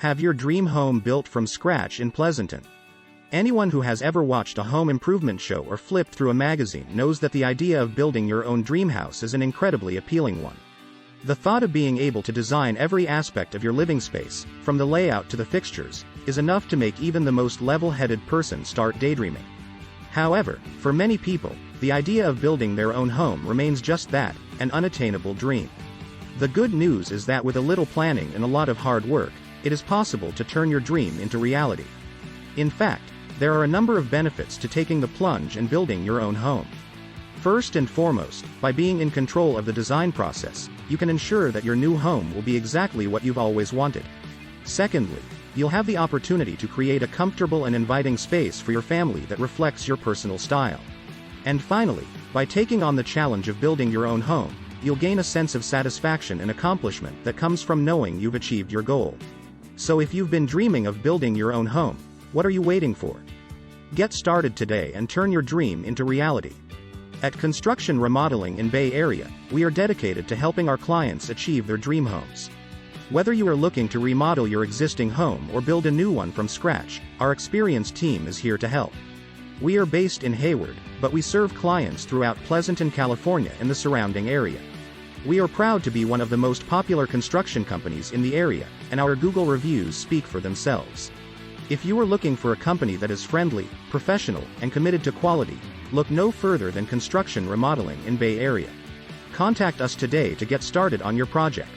Have your dream home built from scratch in Pleasanton. Anyone who has ever watched a home improvement show or flipped through a magazine knows that the idea of building your own dream house is an incredibly appealing one. The thought of being able to design every aspect of your living space, from the layout to the fixtures, is enough to make even the most level-headed person start daydreaming. However, for many people, the idea of building their own home remains just that, an unattainable dream. The good news is that with a little planning and a lot of hard work, it is possible to turn your dream into reality. In fact, there are a number of benefits to taking the plunge and building your own home. First and foremost, by being in control of the design process, you can ensure that your new home will be exactly what you've always wanted. Secondly, you'll have the opportunity to create a comfortable and inviting space for your family that reflects your personal style. And finally, by taking on the challenge of building your own home, you'll gain a sense of satisfaction and accomplishment that comes from knowing you've achieved your goal. So if you've been dreaming of building your own home, what are you waiting for? Get started today and turn your dream into reality. At Construction Remodeling in Bay Area, we are dedicated to helping our clients achieve their dream homes. Whether you are looking to remodel your existing home or build a new one from scratch, our experienced team is here to help. We are based in Hayward, but we serve clients throughout Pleasanton, California and the surrounding area. We are proud to be one of the most popular construction companies in the area, and our Google reviews speak for themselves. If you are looking for a company that is friendly, professional, and committed to quality, look no further than Construction Remodeling in Bay Area. Contact us today to get started on your project.